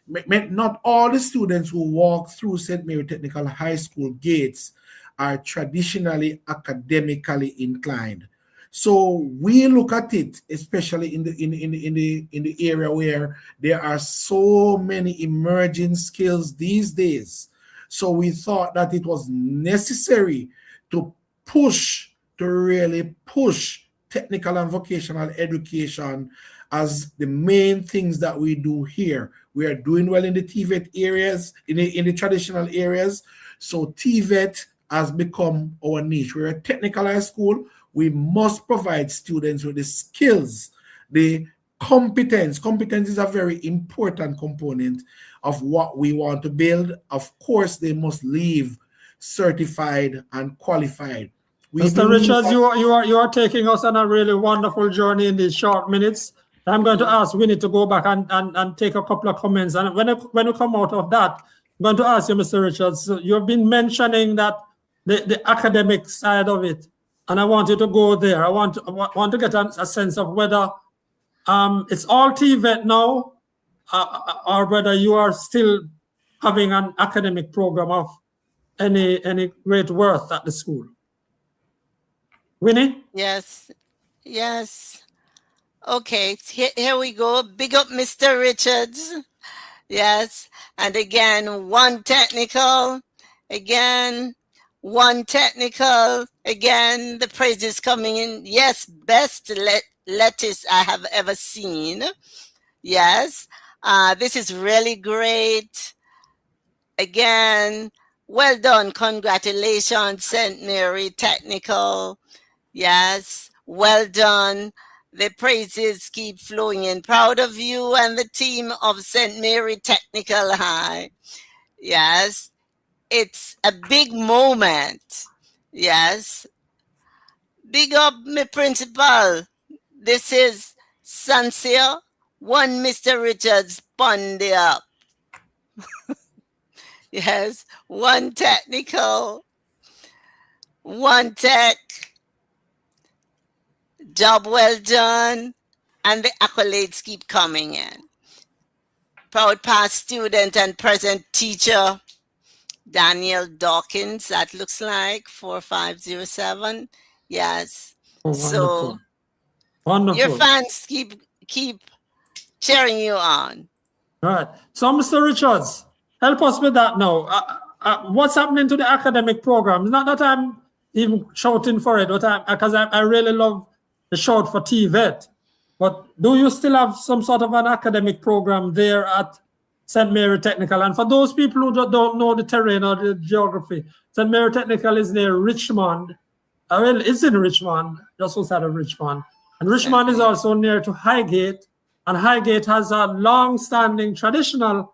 not all the students who walk through St. Mary Technical High School gates are traditionally academically inclined. So we look at it, especially in the area where there are so many emerging skills these days. So we thought that it was necessary to really push technical and vocational education as the main things that we do here. We are doing well in the TVET areas, in the traditional areas. So TVET has become our niche. We're a technical high school. We must provide students with the skills, the competence. Competence is a very important component of what we want to build. Of course, they must leave certified and qualified. Mr. Richards, you are taking us on a really wonderful journey in these short minutes. I'm going to ask Winnie to go back and take a couple of comments. And when we come out of that, I'm going to ask you, Mr. Richards, so you've been mentioning that the academic side of it, and I want you to go there. I want to get a sense of whether it's all TVET now, or whether you are still having an academic program of any great worth at the school. Winnie? Yes. Okay, here we go. Big up, Mr. Richards. Yes. And again, one technical. Again, one technical. Again, the praise is coming in. Yes, best lettuce I have ever seen. Yes. This is really great. Again, well done. Congratulations, St. Mary Technical. Yes, well done. The praises keep flowing in. Proud of you and the team of St. Mary Technical High. Yes, it's a big moment. Yes. Big up, my principal. This is Sancia. One Mr. Richards, Pondy up. Yes, one technical. One tech. Job well done, and the accolades keep coming in. Proud past student and present teacher, Daniel Dawkins, that looks like 4507. Yes. Oh, so wonderful. Your fans keep cheering you on. All right. So, Mr. Richards, help us with that now. What's happening to the academic program? Not that I'm even shouting for it, but because I really love the shout for TVET. But do you still have some sort of an academic program there at St. Mary Technical? And for those people who don't know the terrain or the geography, St. Mary Technical is near Richmond. Well, it's in Richmond, just outside of Richmond. And Richmond is also near to Highgate. And Highgate has a long-standing traditional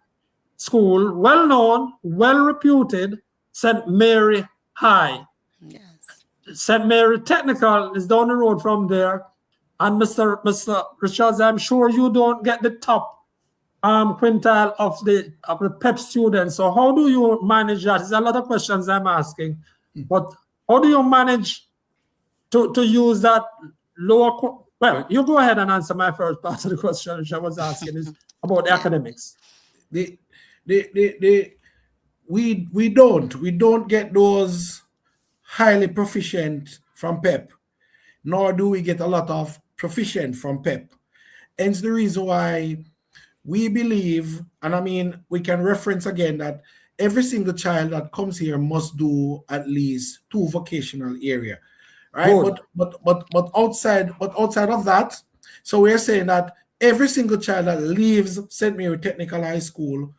school, well-known, well-reputed, St. Mary High. Yes. St. Mary Technical is down the road from there. And Mr. Richards, I'm sure you don't get the top quintile of the PEP students. So how do you manage that? There's a lot of questions I'm asking. But how do you manage to use that lower? Well, you go ahead and answer my first part of the question, which I was asking, is about the academics. We don't get those highly proficient from PEP, nor do we get a lot of proficient from PEP. Hence the reason why we believe, and I mean, we can reference again that every single child that comes here must do at least 2 vocational area, right? But outside of that, so we're saying that every single child that leaves St. Mary Technical High School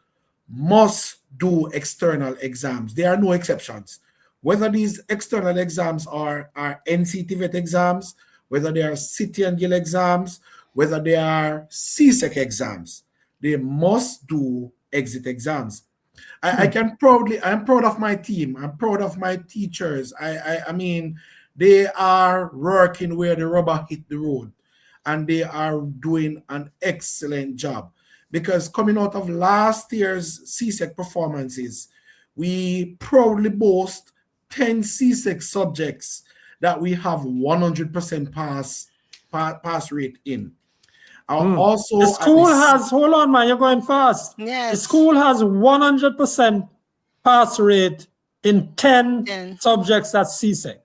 must do external exams. There are no exceptions. Whether these external exams are NCTVET exams, whether they are City and Guild exams, whether they are CSEC exams, they must do exit exams. I'm proud of my team. I'm proud of my teachers. I mean, They are working where the rubber hit the road, and they are doing an excellent job. Because coming out of last year's CSEC performances, we proudly boast 10 CSEC subjects that we have 100% pass rate in. Also, the school has, hold on, man, you're going fast. Yes. The school has 100% pass rate in 10 subjects at CSEC.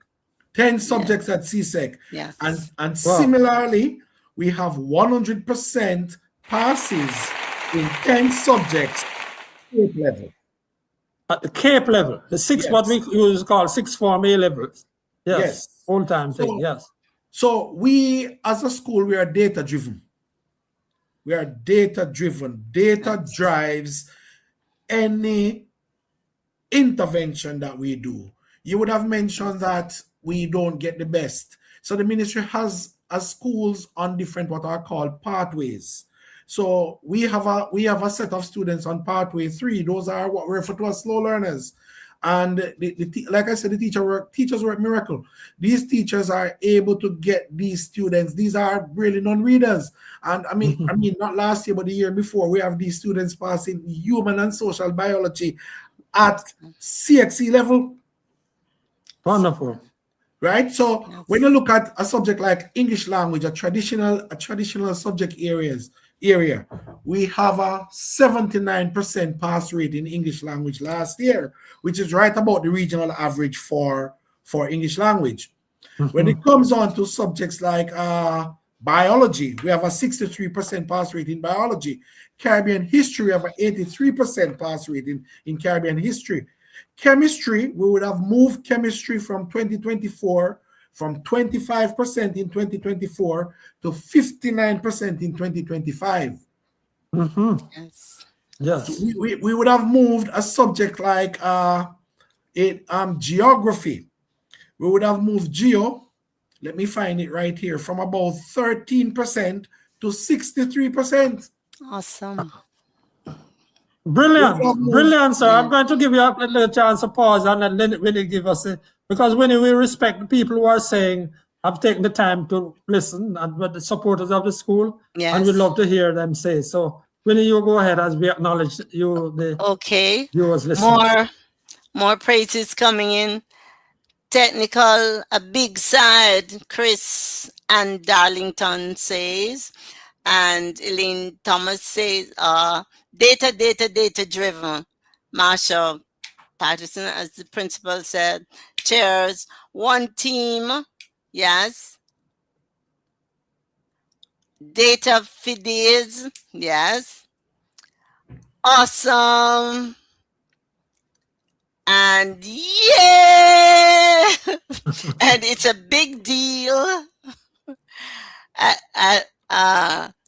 10 subjects at CSEC. Yes. And similarly, we have 100% passes in 10 subjects Cape level. At the Cape level, the what we used to call sixth form A levels. Yes. Full-time thing, yes. So we, as a school, we are data-driven. We are data-driven. Data drives any intervention that we do. You would have mentioned that we don't get the best. So the ministry has schools on different what are called pathways. So we have a set of students on pathway 3. Those are what we refer to as slow learners. And like I said, the teachers work miracle. These teachers are able to get these students. These are really non-readers. And I mean, not last year, but the year before, we have these students passing human and social biology at CXE level. Wonderful. Right? So when you look at a subject like English language, a traditional subject area, we have a 79% pass rate in English language last year, which is right about the regional average for English language. When it comes on to subjects like biology, we have a 63% pass rate in biology. Caribbean history, we have an 83% pass rate in Caribbean history. Chemistry, we would have moved chemistry from 2024 from 25% in 2024 to 59% in 2025. Yes. So we would have moved a subject like geography. We would have moved geo, let me find it right here, from about 13% to 63%. Awesome. Brilliant, sir. I'm going to give you a little chance to pause and then Winnie give us it. Because Winnie, we respect the people who are saying, I've taken the time to listen and the supporters of the school. Yes. And we'd love to hear them say. So, Winnie, you go ahead as we acknowledge you, okay. viewers listening. More praises coming in. Technical, a big side, Chris and Darlington says. And Elaine Thomas says, data driven. Marsha Patterson, as the principal said, chairs, one team, yes. Data fides, yes. Awesome. And yeah, and it's a big deal.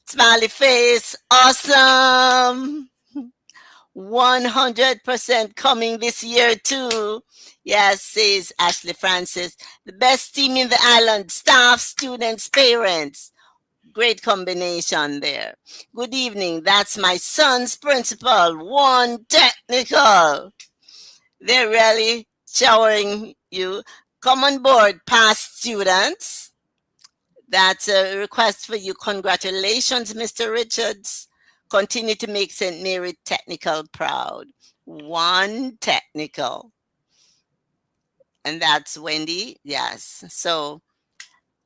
Smiley face, awesome. 100% coming this year too. Yes, says Ashley Francis. The best team in the island, staff, students, parents. Great combination there. Good evening. That's my son's principal. One technical. They're really showering you. Come on board, past students. That's a request for you. Congratulations, Mr. Richards. Continue to make St. Mary Technical proud. One technical. And that's Wendy. Yes. So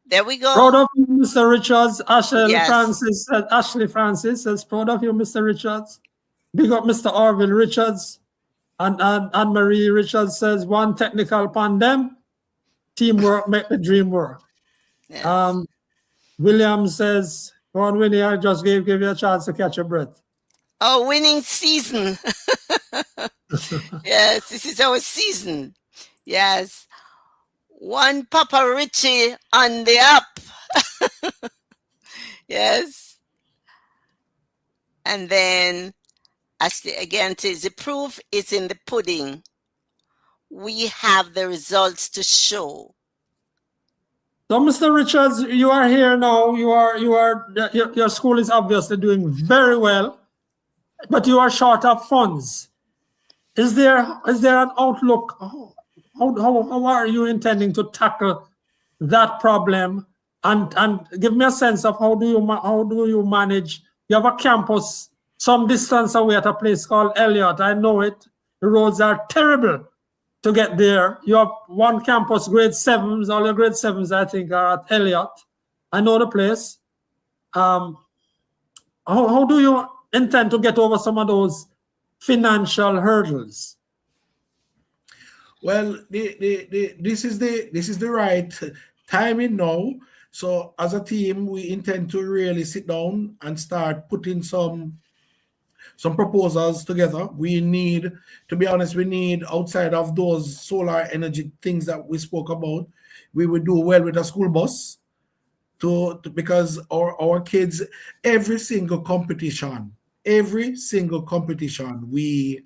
there we go. Proud of you, Mr. Richards. Ashley Francis says, proud of you, Mr. Richards. Big up Mr. Orville Richards. And Anne-Marie Richards says, one technical upon them. Teamwork make the dream work. Yes. William says, go on, Winnie, I just gave you a chance to catch your breath. Oh, winning season. Yes, this is our season. Yes. One Papa Richie on the up. Yes. And then Ashley again says, the proof is in the pudding. We have the results to show. So, Mr. Richards, you are here now. Your school is obviously doing very well, but you are short of funds. Is there an outlook? How are you intending to tackle that problem and give me a sense of how do you manage? You have a campus some distance away at a place called Elliott. I know it. The roads are terrible to get there. You have one campus, grade 7s, all your grade 7s, I think, are at Elliott. I know the place. How do you intend to get over some of those financial hurdles? Well, this is the right timing now. So as a team, we intend to really sit down and start putting some proposals together. We need, to be honest, outside of those solar energy things that we spoke about, we would do well with a school bus because our kids, every single competition, we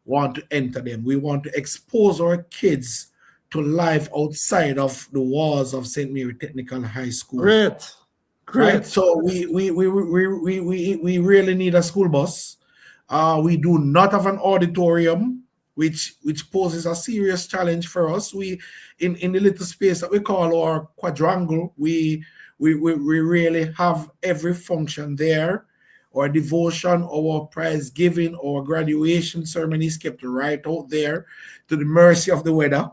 want to enter them. We want to expose our kids to life outside of the walls of St. Mary Technical High School. Great. Right. So we really need a school bus. We do not have an auditorium, which poses a serious challenge for us. We in the little space that we call our quadrangle, we really have every function there. Our devotion, our prize giving, our graduation ceremony is kept right out there to the mercy of the weather.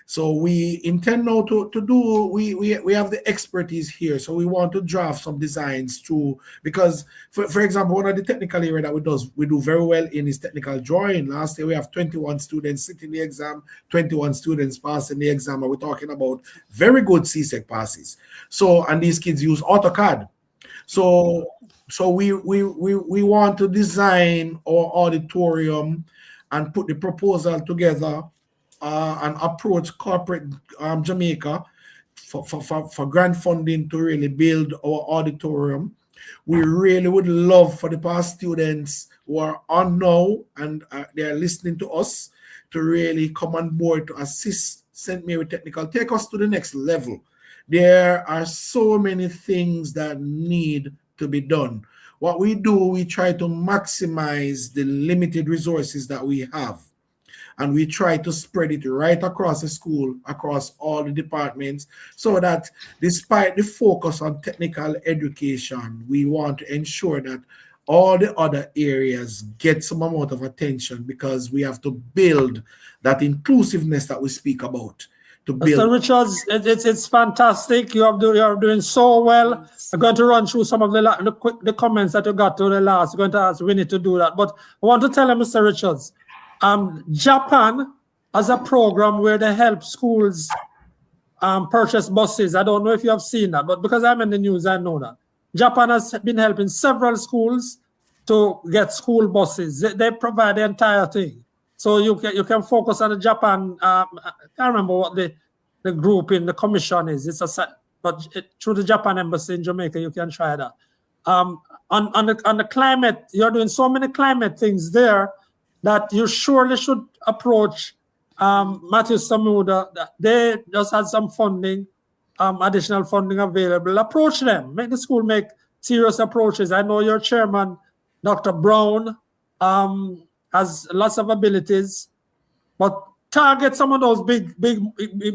So we intend now to do, we have the expertise here. So we want to draft some designs too, because for example, one of the technical area that we do very well in is technical drawing. Last year we have 21 students sitting the exam, 21 students passing the exam, and we're talking about very good CSEC passes. So, and these kids use AutoCAD. So we want to design our auditorium and put the proposal together and approach corporate Jamaica for grant funding to really build our auditorium. We really would love for the past students who are on now and they're listening to us to really come on board to assist St. Mary Technical, take us to the next level. There are so many things that need to be done. What we do, we try to maximize the limited resources that we have. And we try to spread it right across the school, across all the departments, so that despite the focus on technical education, we want to ensure that all the other areas get some amount of attention, because we have to build that inclusiveness that we speak about. Mr. Richards, it's fantastic. You are doing so well. I'm going to run through some of the comments that you got to the last. I'm going to ask Winnie to do that. But I want to tell you, Mr. Richards, Japan has a program where they help schools purchase buses. I don't know if you have seen that, but because I'm in the news, I know that. Japan has been helping several schools to get school buses. They provide the entire thing. So you can focus on the Japan. I can't remember what the group in the commission is. Through the Japan embassy in Jamaica, you can try that. On the climate, you're doing so many climate things there that you surely should approach Matthew Samuda. They just had some funding, additional funding available. Approach them. Make the school make serious approaches. I know your chairman, Dr. Brown, has lots of abilities, but target some of those big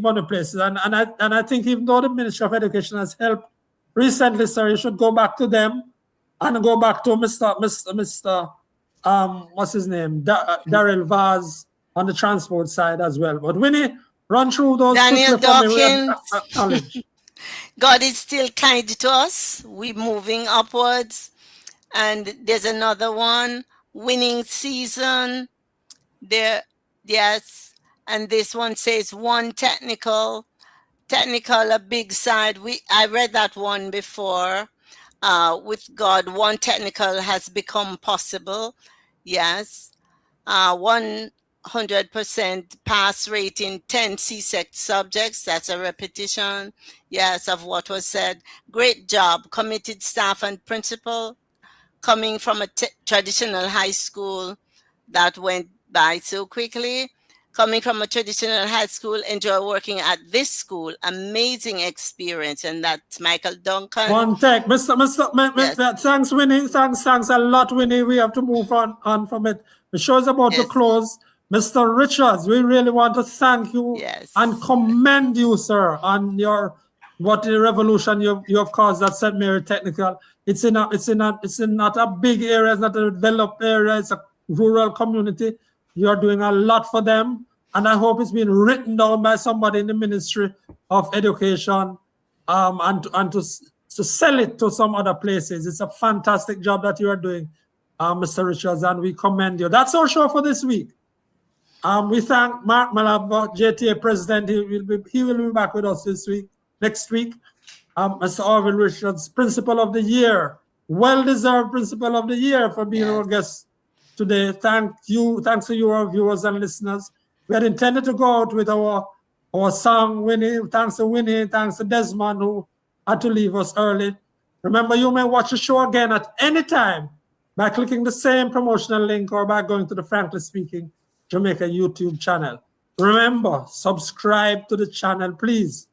money places. And I think even though the Ministry of Education has helped recently, sir, you should go back to them and go back to Mr. What's his name? Daryl Vaz on the transport side as well. But Winnie, run through those. Daniel Dawkins. God is still kind to us. We're moving upwards. And there's another one, winning season. There, yes. And this one says one technical, a big side. I read that one before. With God, one technical has become possible. Yes. 100% pass rate in 10 CSEC subjects. That's a repetition, yes, of what was said. Great job, committed staff and principal. Coming from a traditional high school that went by so quickly. Coming from a traditional high school, enjoy working at this school. Amazing experience. And that's Michael Duncan. One tech. Yes. Thanks, Winnie. Thanks a lot, Winnie. We have to move on from it. The show is about to close. Mr. Richards, we really want to thank you and commend you, sir, on what the revolution you have caused at St. Mary Technical. It's not a big area, it's not a developed area, it's a rural community. You are doing a lot for them, and I hope it's been written down by somebody in the Ministry of Education, and to sell it to some other places. It's a fantastic job that you are doing, Mr. Richards, and we commend you. That's our show for this week. We thank Mark Malabver, JTA President. He will be back with us next week. Mr. Orville Richards, Principal of the Year, well-deserved Principal of the Year for being our guest today. Thanks to you, our viewers and listeners. We had intended to go out with our song, Winnie. Thanks to Winnie, thanks to Desmond, who had to leave us early. Remember, you may watch the show again at any time by clicking the same promotional link or by going to the Frankly Speaking Jamaica YouTube channel. Remember, subscribe to the channel, please,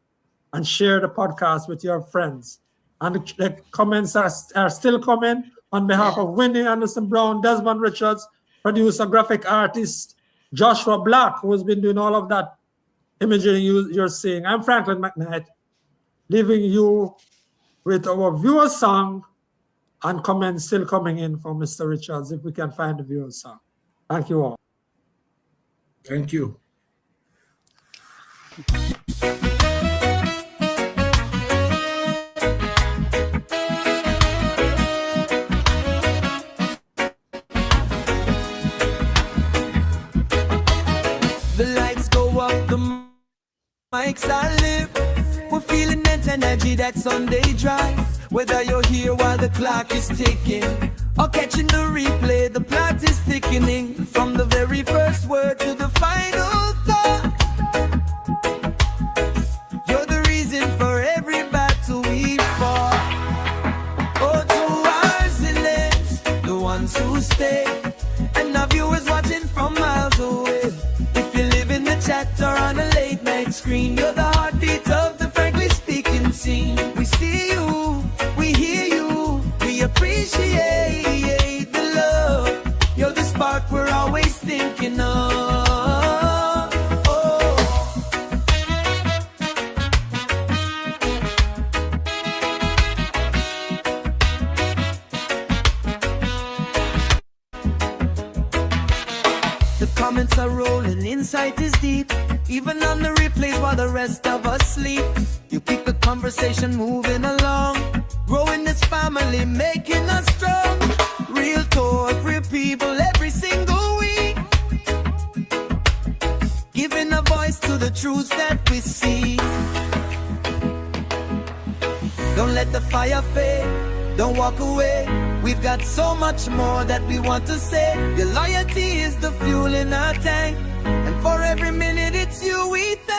and share the podcast with your friends. And the comments are still coming on behalf of Winnie Anderson Brown, Desmond Richards, producer, graphic artist, Joshua Black, who has been doing all of that imaging you're seeing. I'm Franklin McKnight, leaving you with our viewer song and comments still coming in from Mr. Richards, if we can find the viewer song. Thank you all. Thank you. The lights go up, the mics are lit. We're feeling that energy, that Sunday drive. Whether you're here while the clock is ticking or catching the replay, the plot is thickening. From the very first word to the final thought, you're the reason for every battle we fought. Oh, to our zealots, the ones who stay, and our viewers watching from miles away. If you live in the chat or on a late night screen, you're the heartbeat of the Frankly Speaking scene. We see you, we hear you, we appreciate the love. You're the spark we're always thinking of. The comments are rolling, insight is deep. Even on the replays while the rest of us sleep, you keep the conversation moving along, growing this family, making us strong. Real talk, real people every single week, giving a voice to the truths that we see. Don't let the fire fade, don't walk away. We've got so much more that we want to say. Your loyalty is the fuel in our tank, and for every minute it's you we thank.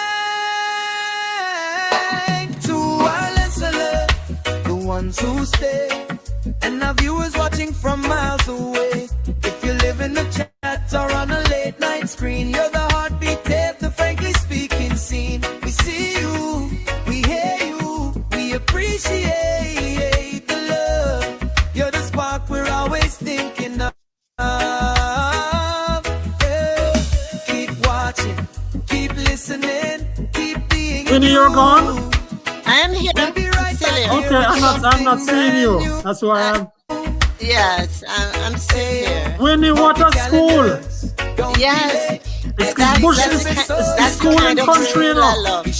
To our listeners, the ones who stay, and our viewers watching from miles away. If you live in the chat or on a late night screen, you're the heartbeat of the Frankly Speaking scene. We see you, we hear you, we appreciate the love. You're the spark we're always thinking of. Winnie, you're gone? I'm here. I'm still here. Okay, I'm not seeing you. That's why I'm. Yes, I'm still here. Winnie, what a school! Yes. It's school and country, you know. It's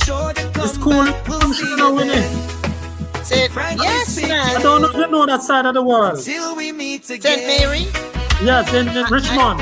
school country, you know, Winnie. Yes, man. I don't know if you know that side of the world. St. Mary? Yes, in Richmond.